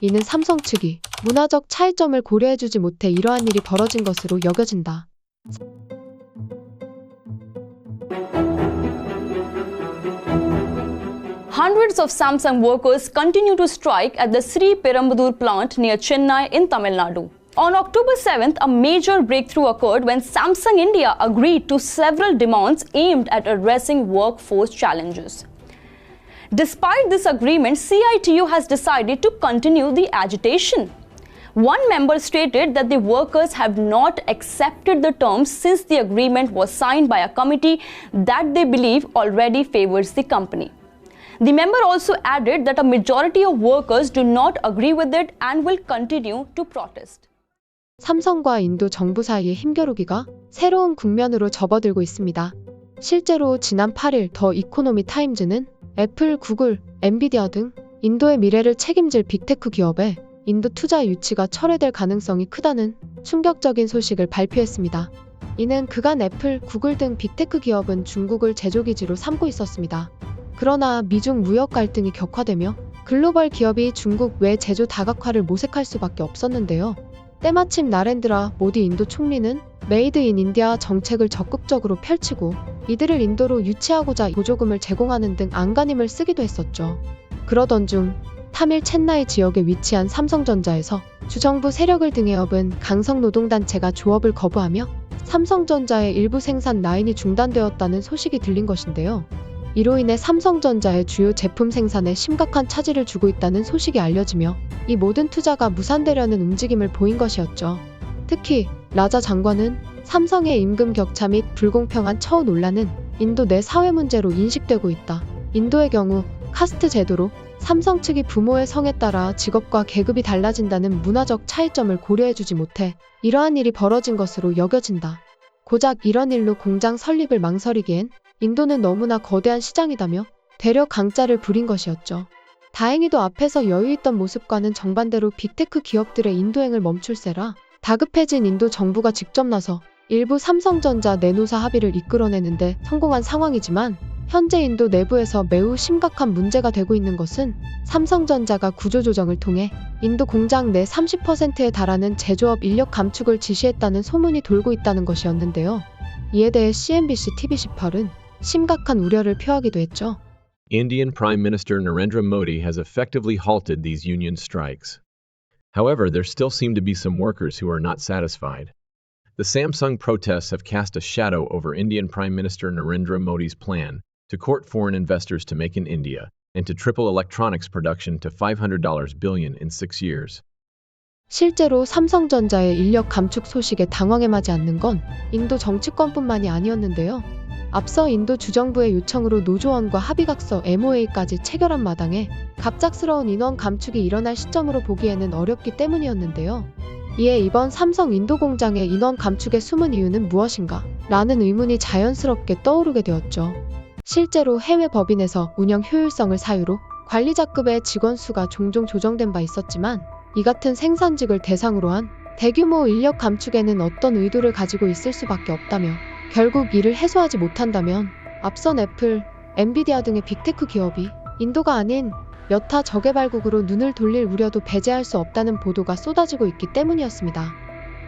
이는 삼성 측이 문화적 차이점을 고려해주지 못해 이러한 일이 벌어진 것으로 여겨진다. Hundreds of Samsung workers continue to strike at the Sri Perumbudur plant near Chennai in Tamil Nadu. On October 7th, a major breakthrough occurred when Samsung India agreed to several demands aimed at addressing workforce challenges. Despite this agreement, CITU has decided to continue the agitation. One member stated that the workers have not accepted the terms since the agreement was signed by a committee that they believe already favors the company. The member also added that a majority of workers do not agree with it and will continue to protest. 삼성과 인도 정부 사이의 힘겨루기가 새로운 국면으로 접어들고 있습니다. 실제로 지난 8일 더 이코노미 타임즈는 애플, 구글, 엔비디아 등 인도의 미래를 책임질 빅테크 기업의 인도 투자 유치가 철회될 가능성이 크다는 충격적인 소식을 발표했습니다. 이는 그간 애플, 구글 등 빅테크 기업은 중국을 제조기지로 삼고 있었습니다. 그러나 미중 무역 갈등이 격화되며 글로벌 기업이 중국 외 제조 다각화를 모색할 수밖에 없었는데요. 때마침 나렌드라 모디 인도 총리는 메이드 인 인디아 정책을 적극적으로 펼치고 이들을 인도로 유치하고자 보조금을 제공하는 등 안간힘을 쓰기도 했었죠. 그러던 중 타밀 첸나이 지역에 위치한 삼성전자에서 주정부 세력을 등에 업은 강성노동단체가 조업을 거부하며 삼성전자의 일부 생산 라인이 중단되었다는 소식이 들린 것인데요. 이로 인해 삼성전자의 주요 제품 생산에 심각한 차질을 주고 있다는 소식이 알려지며 이 모든 투자가 무산되려는 움직임을 보인 것이었죠. 특히 라자 장관은 삼성의 임금 격차 및 불공평한 처우 논란은 인도 내 사회 문제로 인식되고 있다. 인도의 경우 카스트 제도로 삼성 측이 부모의 성에 따라 직업과 계급이 달라진다는 문화적 차이점을 고려해주지 못해 이러한 일이 벌어진 것으로 여겨진다. 고작 이런 일로 공장 설립을 망설이기엔 인도는 너무나 거대한 시장이다며 되려 강짜를 부린 것이었죠. 다행히도 앞에서 여유있던 모습과는 정반대로 빅테크 기업들의 인도행을 멈출세라 다급해진 인도 정부가 직접 나서 일부 삼성전자 내노사 합의를 이끌어내는데 성공한 상황이지만 현재 인도 내부에서 매우 심각한 문제가 되고 있는 것은 삼성전자가 구조조정을 통해 인도 공장 내 30%에 달하는 제조업 인력 감축을 지시했다는 소문이 돌고 있다는 것이었는데요. 이에 대해 CNBC TV18은 심각한 우려를 표하기도 했죠. Indian Prime Minister Narendra Modi has effectively halted these union strikes. However, there still seem to be some workers who are not satisfied. The Samsung protests have cast a shadow over Indian Prime Minister Narendra Modi's plan to court foreign investors to make in India and to triple electronics production to $500 billion in 6 years. 실제로 삼성전자의 인력 감축 소식에 당황해하지 않는 건 인도 정치권뿐만이 아니었는데요. 앞서 인도 주정부의 요청으로 노조원과 합의각서 MOA까지 체결한 마당에 갑작스러운 인원 감축이 일어날 시점으로 보기에는 어렵기 때문이었는데요. 이에 이번 삼성 인도 공장의 인원 감축의 숨은 이유는 무엇인가? 라는 의문이 자연스럽게 떠오르게 되었죠. 실제로 해외 법인에서 운영 효율성을 사유로 관리자급의 직원 수가 종종 조정된 바 있었지만 이 같은 생산직을 대상으로 한 대규모 인력 감축에는 어떤 의도를 가지고 있을 수밖에 없다며 결국 이를 해소하지 못한다면 앞선 애플, 엔비디아 등의 빅테크 기업이 인도가 아닌 여타 저개발국으로 눈을 돌릴 우려도 배제할 수 없다는 보도가 쏟아지고 있기 때문이었습니다.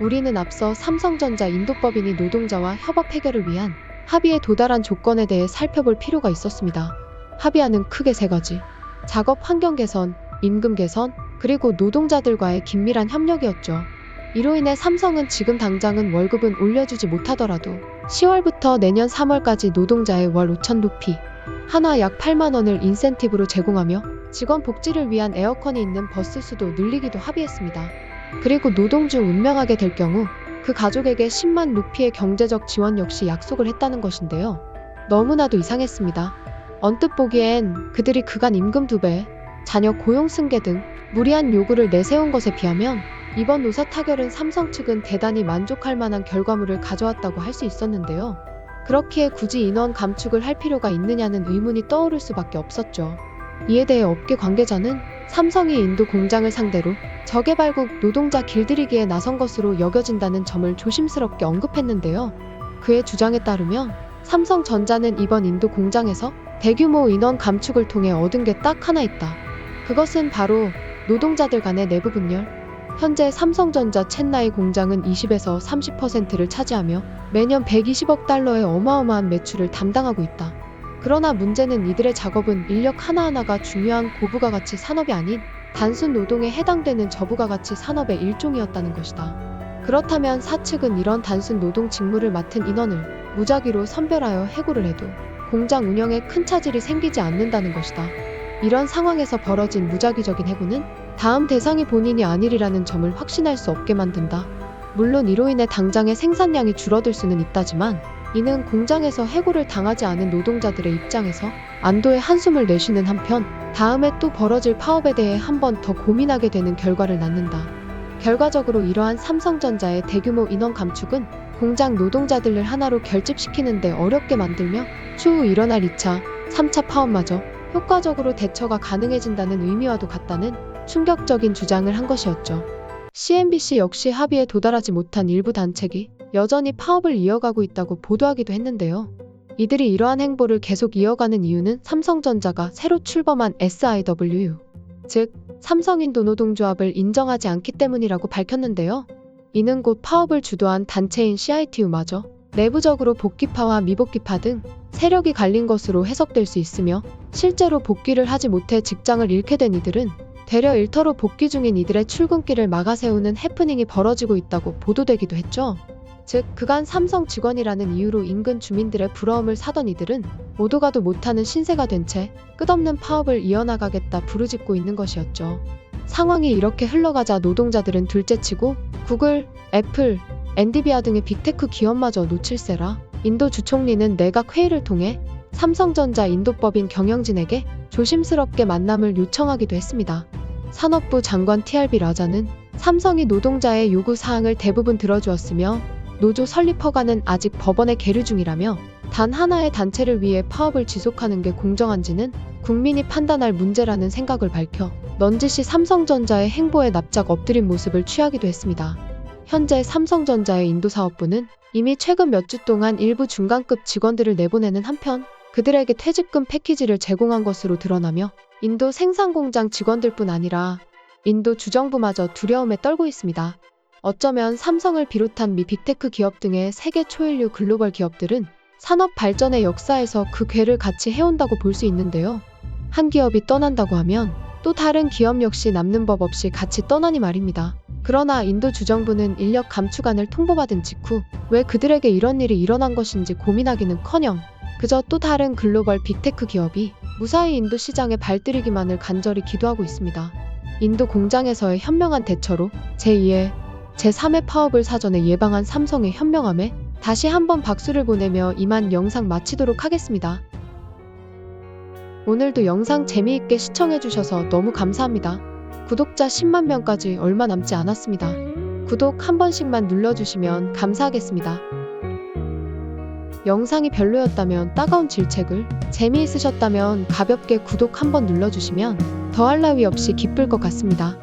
우리는 앞서 삼성전자 인도법인이 노동자와 협업 해결을 위한 합의에 도달한 조건에 대해 살펴볼 필요가 있었습니다. 합의안은 크게 3가지. 작업 환경 개선, 임금 개선, 그리고 노동자들과의 긴밀한 협력이었죠. 이로 인해 삼성은 지금 당장은 월급은 올려주지 못하더라도 10월부터 내년 3월까지 노동자의 월 5천 루피, 하나 약 8만 원을 인센티브로 제공하며 직원 복지를 위한 에어컨이 있는 버스 수도 늘리기도 합의했습니다. 그리고 노동 중 운명하게 될 경우 그 가족에게 10만 루피의 경제적 지원 역시 약속을 했다는 것인데요. 너무나도 이상했습니다. 언뜻 보기엔 그들이 그간 임금 2배, 자녀 고용 승계 등 무리한 요구를 내세운 것에 비하면 이번 노사 타결은 삼성 측은 대단히 만족할 만한 결과물을 가져왔다고 할 수 있었는데요. 그렇기에 굳이 인원 감축을 할 필요가 있느냐는 의문이 떠오를 수밖에 없었죠. 이에 대해 업계 관계자는 삼성이 인도 공장을 상대로 저개발국 노동자 길들이기에 나선 것으로 여겨진다는 점을 조심스럽게 언급했는데요. 그의 주장에 따르면 삼성전자는 이번 인도 공장에서 대규모 인원 감축을 통해 얻은 게 딱 하나 있다. 그것은 바로 노동자들 간의 내부 분열. 현재 삼성전자 첸나이 공장은 20에서 30%를 차지하며 매년 120억 달러의 어마어마한 매출을 담당하고 있다. 그러나 문제는 이들의 작업은 인력 하나하나가 중요한 고부가가치 산업이 아닌 단순 노동에 해당되는 저부가가치 산업의 일종이었다는 것이다. 그렇다면 사측은 이런 단순 노동 직무를 맡은 인원을 무작위로 선별하여 해고를 해도 공장 운영에 큰 차질이 생기지 않는다는 것이다. 이런 상황에서 벌어진 무작위적인 해고는 다음 대상이 본인이 아니리라는 점을 확신할 수 없게 만든다. 물론 이로 인해 당장의 생산량이 줄어들 수는 있다지만 이는 공장에서 해고를 당하지 않은 노동자들의 입장에서 안도의 한숨을 내쉬는 한편 다음에 또 벌어질 파업에 대해 한 번 더 고민하게 되는 결과를 낳는다. 결과적으로 이러한 삼성전자의 대규모 인원 감축은 공장 노동자들을 하나로 결집시키는 데 어렵게 만들며 추후 일어날 2차, 3차 파업마저 효과적으로 대처가 가능해진다는 의미와도 같다는 충격적인 주장을 한 것이었죠. CNBC 역시 합의에 도달하지 못한 일부 단체기 여전히 파업을 이어가고 있다고 보도하기도 했는데요. 이들이 이러한 행보를 계속 이어가는 이유는 삼성전자가 새로 출범한 SIW, 즉 삼성인도노동조합을 인정하지 않기 때문이라고 밝혔는데요. 이는 곧 파업을 주도한 단체인 CITU마저 내부적으로 복귀파와 미복귀파 등 세력이 갈린 것으로 해석될 수 있으며 실제로 복귀를 하지 못해 직장을 잃게 된 이들은 되려 일터로 복귀 중인 이들의 출근길을 막아세우는 해프닝이 벌어지고 있다고 보도되기도 했죠. 즉 그간 삼성 직원이라는 이유로 인근 주민들의 부러움을 사던 이들은 오도 가도 못하는 신세가 된 채 끝없는 파업을 이어나가겠다 부르짖고 있는 것이었죠. 상황이 이렇게 흘러가자 노동자들은 둘째치고 구글, 애플, 엔비디아 등의 빅테크 기업마저 놓칠세라 인도 주총리는 내각 회의를 통해 삼성전자 인도법인 경영진에게 조심스럽게 만남을 요청하기도 했습니다. 산업부 장관 TRB 라자는 삼성이 노동자의 요구 사항을 대부분 들어주었으며 노조 설립 허가는 아직 법원에 계류 중이라며 단 하나의 단체를 위해 파업을 지속하는 게 공정한지는 국민이 판단할 문제라는 생각을 밝혀 넌지시 삼성전자의 행보에 납작 엎드린 모습을 취하기도 했습니다. 현재 삼성전자의 인도사업부는 이미 최근 몇 주 동안 일부 중간급 직원들을 내보내는 한편 그들에게 퇴직금 패키지를 제공한 것으로 드러나며 인도 생산공장 직원들뿐 아니라 인도 주정부마저 두려움에 떨고 있습니다. 어쩌면 삼성을 비롯한 미 빅테크 기업 등의 세계 초일류 글로벌 기업들은 산업 발전의 역사에서 그 궤를 같이 해온다고 볼 수 있는데요. 한 기업이 떠난다고 하면 또 다른 기업 역시 남는 법 없이 같이 떠나니 말입니다. 그러나 인도 주정부는 인력 감축안을 통보받은 직후 왜 그들에게 이런 일이 일어난 것인지 고민하기는커녕 그저 또 다른 글로벌 빅테크 기업이 무사히 인도 시장에 발들이기만을 간절히 기도하고 있습니다. 인도 공장에서의 현명한 대처로 제2의 제3의 파업을 사전에 예방한 삼성의 현명함에 다시 한번 박수를 보내며 이만 영상 마치도록 하겠습니다. 오늘도 영상 재미있게 시청해주셔서 너무 감사합니다. 구독자 10만 명까지 얼마 남지 않았습니다. 구독 한 번씩만 눌러주시면 감사하겠습니다. 영상이 별로였다면 따가운 질책을, 재미있으셨다면 가볍게 구독 한번 눌러주시면 더할 나위 없이 기쁠 것 같습니다.